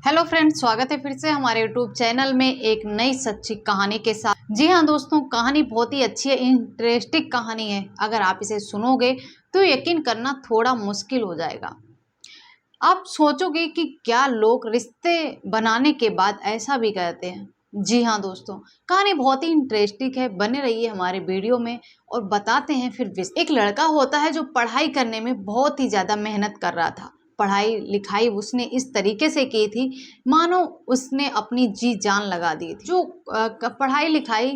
Hello friends, स्वागत है फिर से हमारे यूट्यूब चैनल में एक नई सच्ची कहानी के साथ। जी हाँ दोस्तों, कहानी बहुत ही अच्छी है, इंटरेस्टिंग कहानी है। अगर आप इसे सुनोगे तो यकीन करना थोड़ा मुश्किल हो जाएगा। आप सोचोगे कि क्या लोग रिश्ते बनाने के बाद ऐसा भी कहते हैं। जी हाँ दोस्तों, कहानी बहुत ही इंटरेस्टिंग है। बने रहिए हमारे वीडियो में और बताते हैं फिर एक लड़का होता है जो पढ़ाई करने में बहुत ही ज़्यादा मेहनत कर रहा था। पढ़ाई लिखाई उसने इस तरीके से की थी मानो उसने अपनी जी जान लगा दी थी। जो पढ़ाई लिखाई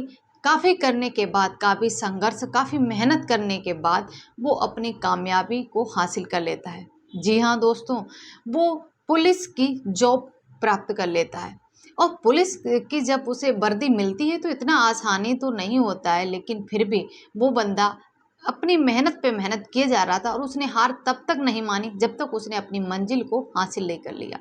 काफ़ी करने के बाद, काफ़ी संघर्ष, काफ़ी मेहनत करने के बाद वो अपनी कामयाबी को हासिल कर लेता है। जी हाँ दोस्तों, वो पुलिस की जॉब प्राप्त कर लेता है। और पुलिस की जब उसे वर्दी मिलती है तो इतना आसानी तो नहीं होता है, लेकिन फिर भी वो बंदा अपनी मेहनत पे मेहनत किए जा रहा था और उसने हार तब तक नहीं मानी जब तक उसने अपनी मंजिल को हासिल नहीं कर लिया।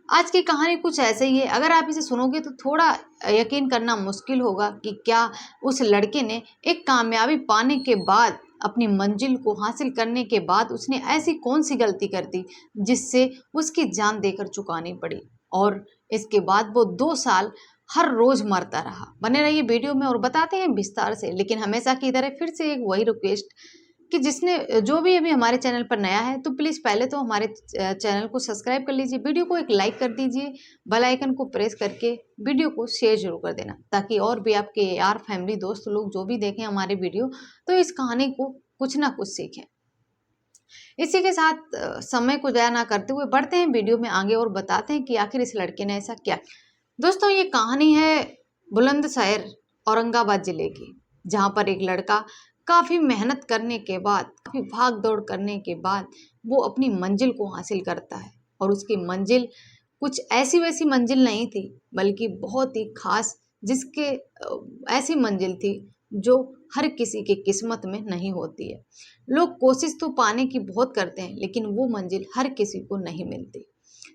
आज की कहानी कुछ ऐसे ही है। अगर आप इसे सुनोगे तो थोड़ा यकीन करना मुश्किल होगा कि क्या उस लड़के ने एक कामयाबी पाने के बाद, अपनी मंजिल को हासिल करने के बाद उसने ऐसी कौन सी गलती कर दी जिससे उसकी जान देकर चुकानी पड़ी। और इसके बाद वो 2 साल हर रोज मरता रहा। बने रहिए वीडियो में और बताते हैं विस्तार से। लेकिन हमेशा की तरह फिर से एक वही रिक्वेस्ट कि जिसने जो भी अभी हमारे चैनल पर नया है तो प्लीज़ पहले तो हमारे चैनल को सब्सक्राइब कर लीजिए, वीडियो को एक लाइक कर दीजिए, बेल आइकन को प्रेस करके वीडियो को शेयर जरूर कर देना, ताकि और भी आपके यार, फैमिली, दोस्त लोग जो भी देखें हमारे वीडियो तो इस कहानी को कुछ ना कुछ सीखें। इसी के साथ समय को ज़ाया ना करते हुए बढ़ते हैं वीडियो में आगे और बताते हैं कि आखिर इस लड़के ने ऐसा क्या किया। दोस्तों, ये कहानी है बुलंदशहर, औरंगाबाद जिले की, जहाँ पर एक लड़का काफ़ी मेहनत करने के बाद, काफ़ी भाग दौड़ करने के बाद वो अपनी मंजिल को हासिल करता है। और उसकी मंजिल कुछ ऐसी वैसी मंजिल नहीं थी, बल्कि बहुत ही खास, जिसके ऐसी मंजिल थी जो हर किसी की किस्मत में नहीं होती है। लोग कोशिश तो पाने की बहुत करते हैं, लेकिन वो मंजिल हर किसी को नहीं मिलती।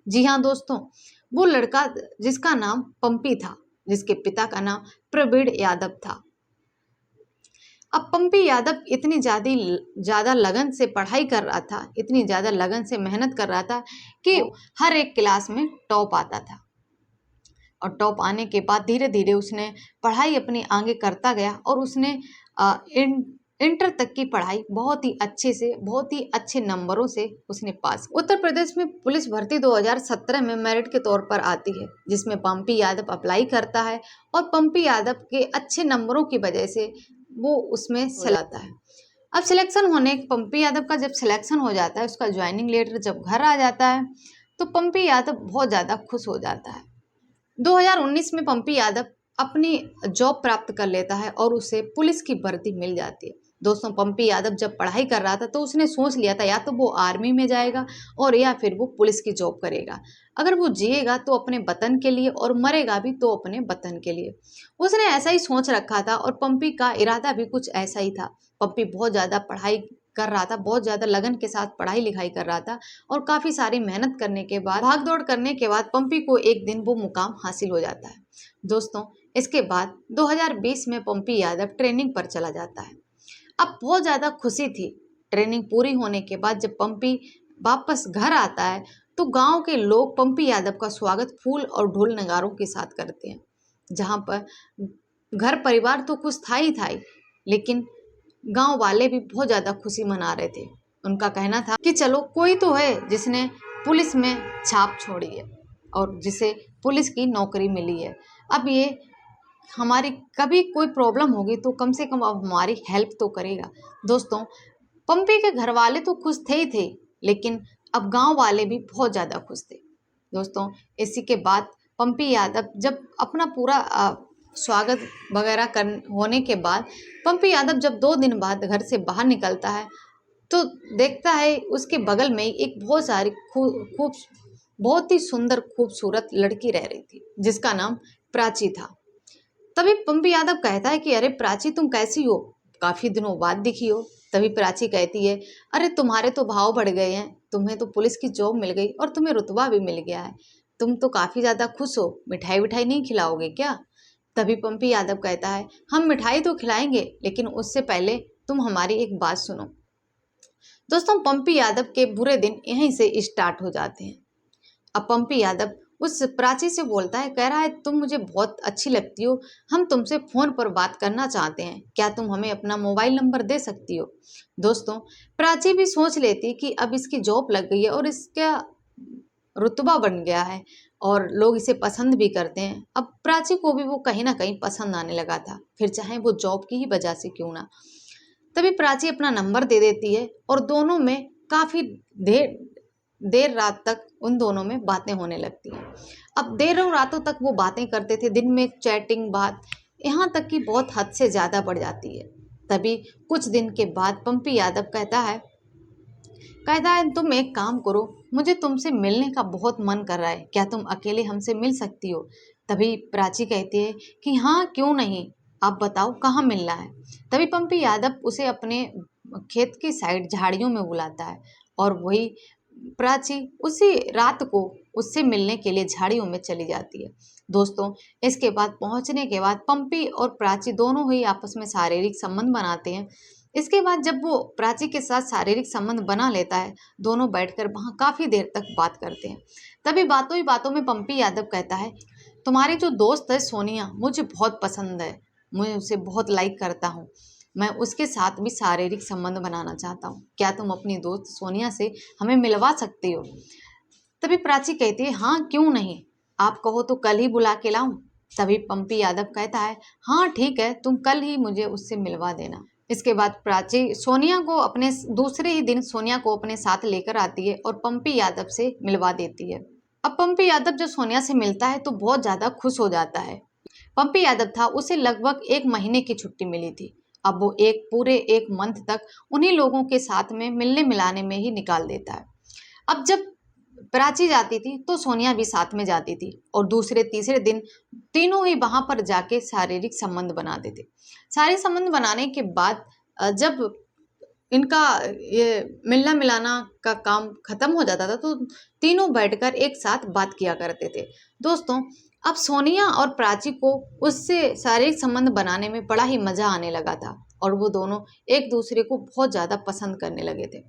जी हाँ दोस्तों, वो लड़का जिसका नाम पंपी था, जिसके पिता का नाम प्रवीण यादव था। अब पंपी यादव इतनी ज़्यादा लगन से पढ़ाई कर रहा था, इतनी ज़्यादा लगन से मेहनत कर रहा था कि हर एक क्लास में टॉप आता था। और टॉप आने के बाद धीरे धीरे उसने पढ़ाई अपनी आगे करता गया और उसने इंटर तक की पढ़ाई बहुत ही अच्छे से, बहुत ही अच्छे नंबरों से उसने पास। उत्तर प्रदेश में पुलिस भर्ती 2017 में मेरिट के तौर पर आती है, जिसमें पंपी यादव अप्लाई करता है और पंपी यादव के अच्छे नंबरों की वजह से वो उसमें सेलेक्ट है। अब सिलेक्शन होने, पंपी यादव का जब सिलेक्शन हो जाता है, उसका ज्वाइनिंग लेटर जब घर आ जाता है तो पंपी यादव बहुत ज़्यादा खुश हो जाता है। 2019 में पंपी यादव अपनी जॉब प्राप्त कर लेता है और उसे पुलिस की वर्दी मिल जाती है। दोस्तों, पंपी यादव जब पढ़ाई कर रहा था तो उसने सोच लिया था या तो वो आर्मी में जाएगा और या फिर वो पुलिस की जॉब करेगा। अगर वो जिएगा तो अपने वतन के लिए और मरेगा भी तो अपने वतन के लिए। उसने ऐसा ही सोच रखा था और पंपी का इरादा भी कुछ ऐसा ही था। पंपी बहुत ज़्यादा पढ़ाई कर रहा था, बहुत ज़्यादा लगन के साथ पढ़ाई लिखाई कर रहा था और काफ़ी सारी मेहनत करने के बाद, भाग दौड़ करने के बाद पंपी को एक दिन वो मुकाम हासिल हो जाता है। दोस्तों, इसके बाद 2020 में पंपी यादव ट्रेनिंग पर चला जाता है। अब बहुत ज़्यादा खुशी थी। ट्रेनिंग पूरी होने के बाद जब पंपी वापस घर आता है तो गांव के लोग पंपी यादव का स्वागत फूल और ढोल नगारों के साथ करते हैं। जहां पर घर परिवार तो खुश था ही, लेकिन गांव वाले भी बहुत ज़्यादा खुशी मना रहे थे। उनका कहना था कि चलो, कोई तो है जिसने पुलिस में छाप छोड़ी है और जिसे पुलिस की नौकरी मिली है। अब ये हमारी कभी कोई प्रॉब्लम होगी तो कम से कम अब हमारी हेल्प तो करेगा। दोस्तों, पंपी के घर वाले तो खुश थे ही थे, लेकिन अब गांव वाले भी बहुत ज़्यादा खुश थे। दोस्तों, इसी के बाद पंपी यादव जब अपना पूरा स्वागत वगैरह होने के बाद पंपी यादव जब 2 दिन बाद घर से बाहर निकलता है तो देखता है उसके बगल में एक बहुत ही सुंदर खूबसूरत लड़की रह रही थी, जिसका नाम प्राची था। तभी पंपी यादव कहता है कि अरे प्राची, तुम कैसी हो, काफी दिनों बाद दिखी हो। तभी प्राची कहती है, अरे तुम्हारे तो भाव बढ़ गए हैं, तुम्हें तो पुलिस की जॉब मिल गई और तुम्हें रुतबा भी मिल गया है, तुम तो काफी ज्यादा खुश हो, मिठाई विठाई नहीं खिलाओगे क्या? तभी पंपी यादव कहता है, हम मिठाई तो खिलाएंगे, लेकिन उससे पहले तुम हमारी एक बात सुनो। दोस्तों, पंपी यादव के बुरे दिन यहीं से स्टार्ट हो जाते हैं। अब पंपी यादव उस प्राची से बोलता है, कह रहा है तुम मुझे बहुत अच्छी लगती हो, हम तुमसे फ़ोन पर बात करना चाहते हैं, क्या तुम हमें अपना मोबाइल नंबर दे सकती हो। दोस्तों, प्राची भी सोच लेती कि अब इसकी जॉब लग गई है और इसका रुतबा बन गया है और लोग इसे पसंद भी करते हैं। अब प्राची को भी वो कहीं ना कहीं पसंद आने लगा था, फिर चाहे वो जॉब की ही वजह से क्यों ना। तभी प्राची अपना नंबर दे देती है और दोनों में काफ़ी देर देर रात तक उन दोनों में बातें होने लगती हैं। अब देरों रातों तक वो बातें करते थे, दिन में चैटिंग बात, यहाँ तक कि बहुत हद से ज़्यादा बढ़ जाती है। तभी कुछ दिन के बाद पंपी यादव कहता है तुम एक काम करो, मुझे तुमसे मिलने का बहुत मन कर रहा है, क्या तुम अकेले हमसे मिल सकती हो। तभी प्राची कहती है कि हाँ क्यों नहीं, आप बताओ कहाँ मिलना है। तभी पंपी यादव उसे अपने खेत की साइड झाड़ियों में बुलाता है और वही प्राची उसी रात को उससे मिलने के लिए झाड़ियों में चली जाती है। दोस्तों, इसके बाद पहुंचने के बाद पंपी और प्राची दोनों ही आपस में शारीरिक संबंध बनाते हैं। इसके बाद जब वो प्राची के साथ शारीरिक संबंध बना लेता है, दोनों बैठकर वहाँ काफ़ी देर तक बात करते हैं। तभी बातों ही बातों में पंपी यादव कहता है, तुम्हारी जो दोस्त है सोनिया मुझे बहुत पसंद है, मैं उसे बहुत लाइक करता हूँ, मैं उसके साथ भी शारीरिक संबंध बनाना चाहता हूँ, क्या तुम अपनी दोस्त सोनिया से हमें मिलवा सकती हो। तभी प्राची कहती है, हाँ क्यों नहीं, आप कहो तो कल ही बुला के लाऊं। तभी पंपी यादव कहता है, हाँ ठीक है, तुम कल ही मुझे उससे मिलवा देना। इसके बाद प्राची सोनिया को अपने दूसरे ही दिन सोनिया को अपने साथ लेकर आती है और पंपी यादव से मिलवा देती है। अब पंपी यादव जब सोनिया से मिलता है तो बहुत ज़्यादा खुश हो जाता है। पंपी यादव था, उसे लगभग 1 महीने की छुट्टी मिली थी। अब वो पूरे 1 मंथ तक उन्हीं लोगों के साथ में मिलने मिलाने में ही निकाल देता है। अब जब प्राची जाती थी तो सोनिया भी साथ में जाती थी और दूसरे तीसरे दिन तीनों ही वहां पर जाके शारीरिक संबंध बनाते थे। शारीरिक संबंध बनाने के बाद जब इनका ये मिलना मिलाना का काम खत्म हो जाता था तो तीनों बैठकर एक साथ बात किया करते थे। दोस्तों, अब सोनिया और प्राची को उससे शारीरिक संबंध बनाने में बड़ा ही मजा आने लगा था और वो दोनों एक दूसरे को बहुत ज्यादा पसंद करने लगे थे।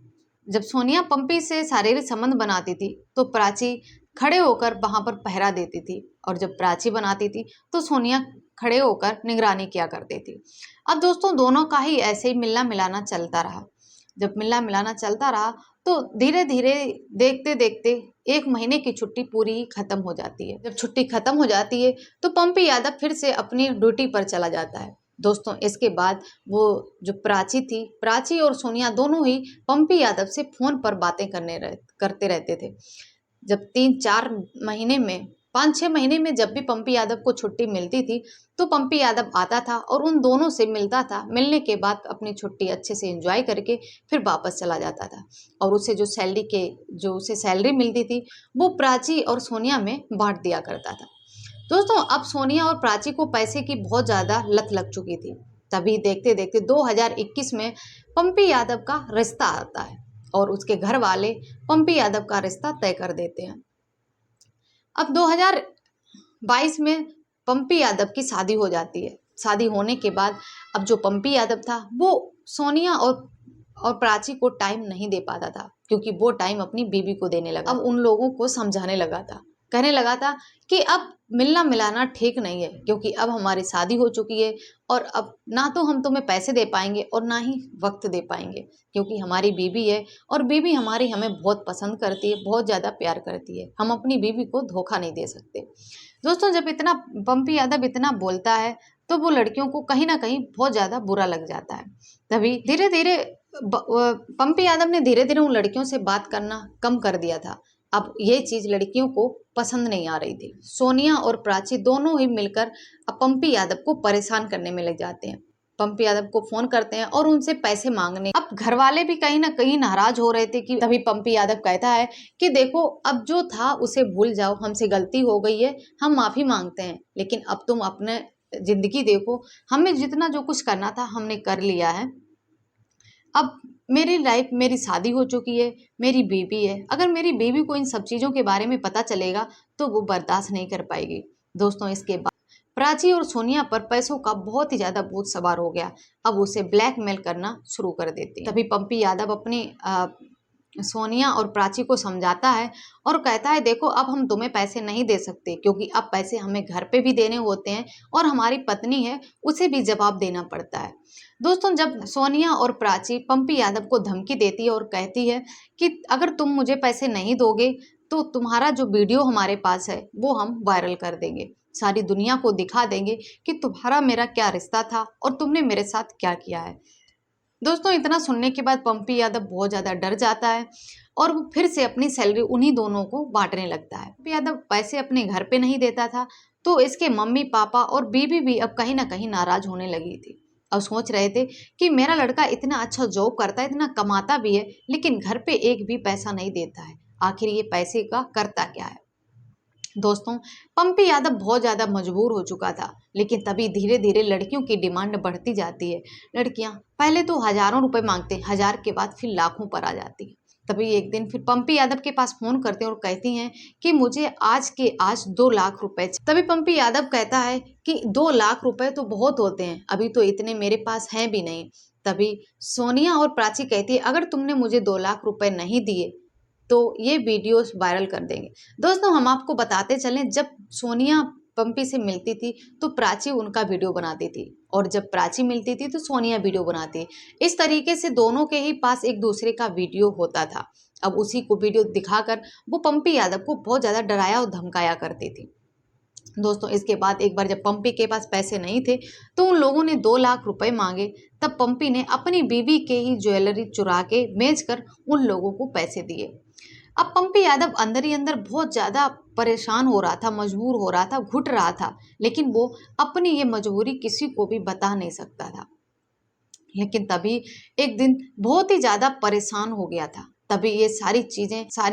जब सोनिया पंपी से शारीरिक संबंध बनाती थी तो प्राची खड़े होकर वहां पर पहरा देती थी और जब प्राची बनाती थी तो सोनिया खड़े होकर निगरानी किया करती थी। अब दोस्तों, दोनों का ही ऐसे ही मिलना मिलाना चलता रहा। जब मिलना मिलाना चलता रहा तो धीरे धीरे देखते देखते 1 महीने की छुट्टी पूरी ही खत्म हो जाती है। जब छुट्टी खत्म हो जाती है तो पंपी यादव फिर से अपनी ड्यूटी पर चला जाता है। दोस्तों, इसके बाद वो जो प्राची थी, प्राची और सोनिया दोनों ही पंपी यादव से फोन पर बातें करते रहते थे। जब 3-4 महीने में 5-6 महीने में जब भी पंपी यादव को छुट्टी मिलती थी तो पंपी यादव आता था और उन दोनों से मिलता था। मिलने के बाद अपनी छुट्टी अच्छे से एंजॉय करके फिर वापस चला जाता था और उसे जो उसे सैलरी मिलती थी वो प्राची और सोनिया में बांट दिया करता था। दोस्तों, अब सोनिया और प्राची को पैसे की बहुत ज़्यादा लत लग चुकी थी। तभी देखते देखते 2021 में पंपी यादव का रिश्ता आता है और उसके घर वाले पंपी यादव का रिश्ता तय कर देते हैं। अब 2022 में पंपी यादव की शादी हो जाती है। शादी होने के बाद अब जो पंपी यादव था वो सोनिया और प्राची को टाइम नहीं दे पाता था क्योंकि वो टाइम अपनी बीवी को देने लगा। अब उन लोगों को समझाने लगा था, कहने लगा था कि अब मिलना मिलाना ठीक नहीं है क्योंकि अब हमारी शादी हो चुकी है और अब ना तो हम तुम्हें पैसे दे पाएंगे और ना ही वक्त दे पाएंगे क्योंकि हमारी बीवी है और बीवी हमारी हमें बहुत पसंद करती है, बहुत ज़्यादा प्यार करती है, हम अपनी बीवी को धोखा नहीं दे सकते। दोस्तों, जब इतना पंपी यादव इतना बोलता है तो वो लड़कियों को कहीं ना कहीं बहुत ज़्यादा बुरा लग जाता है। तभी धीरे धीरे पंपी यादव ने धीरे धीरे उन लड़कियों से बात करना कम कर दिया था। अब ये चीज लड़कियों को पसंद नहीं आ रही थी। सोनिया और प्राची दोनों ही मिलकर अब पंपी यादव को परेशान करने में लग जाते हैं। पंपी यादव को फोन करते हैं और उनसे पैसे मांगने। अब घर वाले भी कहीं ना कहीं नाराज हो रहे थे कि तभी पंपी यादव कहता है कि देखो अब जो था उसे भूल जाओ, हमसे गलती हो गई है, हम माफी मांगते हैं, लेकिन अब तुम अपने जिंदगी देखो, हमें जितना जो कुछ करना था हमने कर लिया है। अब मेरी शादी हो चुकी है, मेरी बेबी है, अगर मेरी बेबी को इन सब चीज़ों के बारे में पता चलेगा तो वो बर्दाश्त नहीं कर पाएगी। दोस्तों, इसके बाद प्राची और सोनिया पर पैसों का बहुत ही ज़्यादा बोझ सवार हो गया। अब उसे ब्लैकमेल करना शुरू कर देते हैं। तभी पंपी यादव अपने सोनिया और प्राची को समझाता है और कहता है देखो अब हम तुम्हें पैसे नहीं दे सकते क्योंकि अब पैसे हमें घर पे भी देने होते हैं और हमारी पत्नी है उसे भी जवाब देना पड़ता है। दोस्तों जब सोनिया और प्राची पंपी यादव को धमकी देती है और कहती है कि अगर तुम मुझे पैसे नहीं दोगे तो तुम्हारा जो वीडियो हमारे पास है वो हम वायरल कर देंगे, सारी दुनिया को दिखा देंगे कि तुम्हारा मेरा क्या रिश्ता था और तुमने मेरे साथ क्या किया है। दोस्तों इतना सुनने के बाद पंपी यादव बहुत ज़्यादा डर जाता है और वो फिर से अपनी सैलरी उन्हीं दोनों को बांटने लगता है। पंपी यादव पैसे अपने घर पे नहीं देता था तो इसके मम्मी पापा और बीवी भी अब कहीं ना कहीं नाराज होने लगी थी। अब सोच रहे थे कि मेरा लड़का इतना अच्छा जॉब करता है, इतना कमाता भी है, लेकिन घर पे एक भी पैसा नहीं देता है, आखिर ये पैसे का करता क्या है। दोस्तों पंपी यादव बहुत ज़्यादा मजबूर हो चुका था, लेकिन तभी धीरे धीरे लड़कियों की डिमांड बढ़ती जाती है। लड़कियां पहले तो हजारों रुपए मांगते, हजार के बाद फिर लाखों पर आ जाती है। तभी एक दिन फिर पंपी यादव के पास फोन करते हैं और कहती हैं कि मुझे आज के आज 2 लाख रुपए। तभी पंपी यादव कहता है कि 2 लाख रुपए तो बहुत होते हैं, अभी तो इतने मेरे पास हैं भी नहीं। तभी सोनिया और प्राची कहती है अगर तुमने मुझे 2 लाख रुपए नहीं दिए तो ये वीडियोस वायरल कर देंगे। दोस्तों हम आपको बताते चलें, जब सोनिया पंपी से मिलती थी तो प्राची उनका वीडियो बनाती थी और जब प्राची मिलती थी तो सोनिया वीडियो बनाती। इस तरीके से दोनों के ही पास एक दूसरे का वीडियो होता था। अब उसी को वीडियो दिखाकर वो पंपी यादव को बहुत ज़्यादा डराया और धमकाया करती थी। दोस्तों इसके बाद एक बार जब पंपी के पास पैसे नहीं थे तो उन लोगों ने 2 लाख रुपए मांगे। तब पंपी ने अपनी बीवी के ही ज्वेलरी चुरा के बेचकर उन लोगों को पैसे दिए। अब पंपी यादव अंदर ही अंदर बहुत ज़्यादा परेशान हो रहा था, मजबूर हो रहा था, घुट रहा था, लेकिन वो अपनी ये मजबूरी किसी को भी बता नहीं सकता था। लेकिन तभी एक दिन बहुत ही ज़्यादा परेशान हो गया था। तभी ये सारी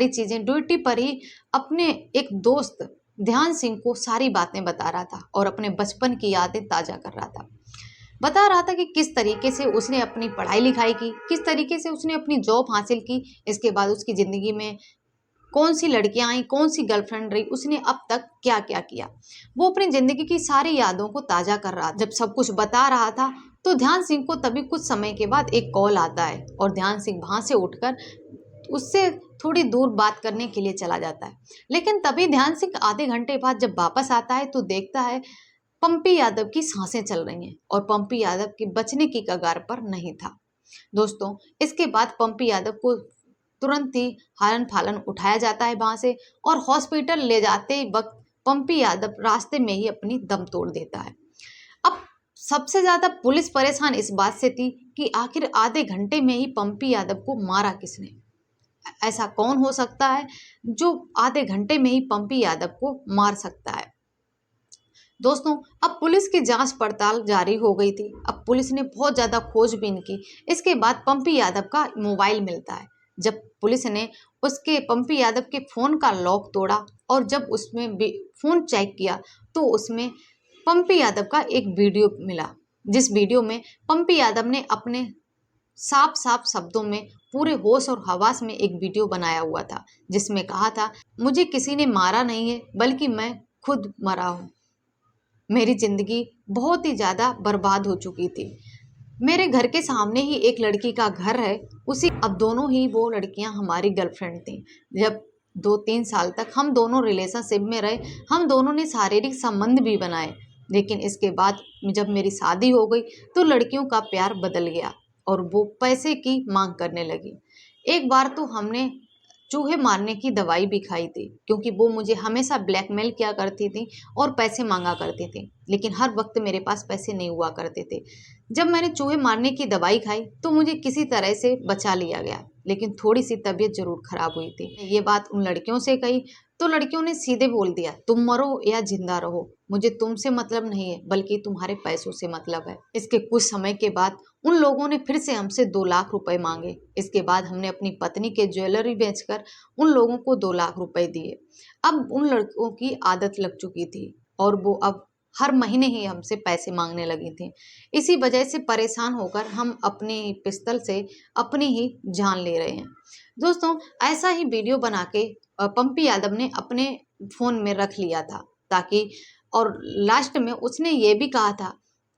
चीज़ें ड्यूटी पर ही अपने एक दोस्त ध्यान सिंह को सारी बातें बता रहा था और अपने बचपन की यादें ताज़ा कर रहा था। बता रहा था कि किस तरीके से उसने अपनी पढ़ाई लिखाई की, किस तरीके से उसने अपनी जॉब हासिल की, इसके बाद उसकी ज़िंदगी में कौन सी लड़कियां आई, कौन सी गर्लफ्रेंड रही, उसने अब तक क्या क्या किया। वो अपनी ज़िंदगी की सारी यादों को ताज़ा कर रहा था। जब सब कुछ बता रहा था तो ध्यान सिंह को तभी कुछ समय के बाद एक कॉल आता है और ध्यान सिंह वहाँ से उठकर उससे थोड़ी दूर बात करने के लिए चला जाता है। लेकिन तभी ध्यान सिंह आधे घंटे बाद जब वापस आता है तो देखता है पंपी यादव की सांसें चल रही हैं और पंपी यादव के बचने की कगार पर नहीं था। दोस्तों इसके बाद पंपी यादव को तुरंत ही हालन फालन उठाया जाता है वहां से और हॉस्पिटल ले जाते वक्त पंपी यादव रास्ते में ही अपनी दम तोड़ देता है। अब सबसे ज्यादा पुलिस परेशान इस बात से थी कि आखिर आधे घंटे में ही पंपी यादव को मारा किसने। ऐसा कौन हो सकता है जो आधे घंटे में ही पंपी यादव को मार सकता है। दोस्तों अब पुलिस की जांच पड़ताल जारी हो गई थी। अब पुलिस ने बहुत ज़्यादा खोजबीन की। इसके बाद पंपी यादव का मोबाइल मिलता है। जब पुलिस ने उसके पंपी यादव के फ़ोन का लॉक तोड़ा और जब उसमें फ़ोन चेक किया तो उसमें पंपी यादव का एक वीडियो मिला, जिस वीडियो में पंपी यादव ने अपने साफ साफ शब्दों में पूरे होश और हवास में एक वीडियो बनाया हुआ था, जिसमें कहा था मुझे किसी ने मारा नहीं है बल्कि मैं खुद मरा हूँ। मेरी जिंदगी बहुत ही ज़्यादा बर्बाद हो चुकी थी। मेरे घर के सामने ही एक लड़की का घर है, उसी अब दोनों ही वो लड़कियां हमारी गर्लफ्रेंड थी। जब 2-3 साल तक हम दोनों रिलेशनशिप में रहे, हम दोनों ने शारीरिक संबंध भी बनाए, लेकिन इसके बाद जब मेरी शादी हो गई तो लड़कियों का प्यार बदल गया और वो पैसे की मांग करने लगी। एक बार तो हमने चूहे मारने की दवाई भी खाई थी, क्योंकि वो मुझे हमेशा ब्लैकमेल किया करती थी और पैसे मांगा करती थी, लेकिन हर वक्त मेरे पास पैसे नहीं हुआ करते थे। जब मैंने चूहे मारने की दवाई खाई तो मुझे किसी तरह से बचा लिया गया, लेकिन थोड़ी सी तबीयत जरूर खराब हुई थी। ये बात उन लड़कियों से कही तो लड़कियों ने सीधे बोल दिया तुम मरो या जिंदा रहो, मुझे तुमसे मतलब नहीं है बल्कि तुम्हारे पैसों से मतलब है। इसके कुछ समय के बाद उन लोगों ने फिर से हमसे 2 लाख रुपए मांगे। इसके बाद हमने अपनी पत्नी के ज्वेलरी बेचकर उन लोगों को 2 लाख रुपए दिए। अब उन लड़कों की आदत लग चुकी थी और वो अब हर महीने ही हमसे पैसे मांगने लगी थी। इसी वजह से परेशान होकर हम अपनी पिस्तल से अपनी ही जान ले रहे हैं। दोस्तों ऐसा ही वीडियो बना के पंपी यादव ने अपने फ़ोन में रख लिया था ताकि, और लास्ट में उसने ये भी कहा था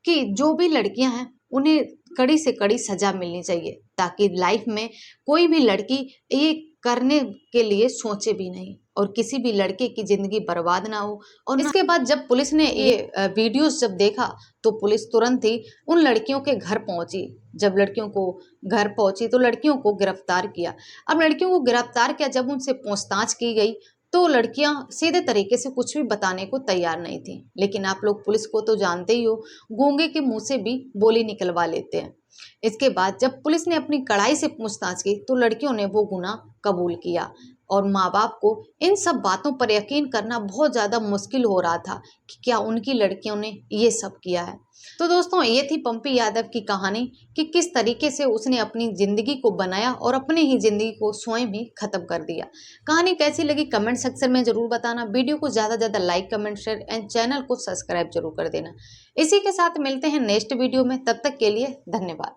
कि जो भी लड़कियां हैं उन्हें कड़ी से कड़ी सजा मिलनी चाहिए, ताकि लाइफ में कोई भी लड़की ये करने के लिए सोचे भी नहीं और किसी भी लड़के की जिंदगी बर्बाद ना हो। और इसके बाद जब पुलिस ने ये वीडियोस जब देखा तो पुलिस तुरंत ही उन लड़कियों के घर पहुंची। जब लड़कियों को घर पहुंची तो लड़कियों को गिरफ्तार किया। अब लड़कियों को गिरफ्तार किया, जब उनसे पूछताछ की गई तो लड़कियां सीधे तरीके से कुछ भी बताने को तैयार नहीं थी। लेकिन आप लोग पुलिस को तो जानते ही हो, गूंगे के मुंह से भी बोली निकलवा लेते हैं। इसके बाद जब पुलिस ने अपनी कड़ाई से पूछताछ की तो लड़कियों ने वो गुनाह कबूल किया और माँ बाप को इन सब बातों पर यकीन करना बहुत ज़्यादा मुश्किल हो रहा था कि क्या उनकी लड़कियों ने ये सब किया है। तो दोस्तों, ये थी पंपी यादव की कहानी कि किस तरीके से उसने अपनी ज़िंदगी को बनाया और अपनी ही ज़िंदगी को स्वयं ही ख़त्म कर दिया। कहानी कैसी लगी कमेंट सेक्शन में ज़रूर बताना। वीडियो को ज़्यादा से ज़्यादा like, comment, share and channel को सब्सक्राइब जरूर कर देना। इसी के साथ मिलते हैं नेक्स्ट वीडियो में, तब तक के लिए धन्यवाद।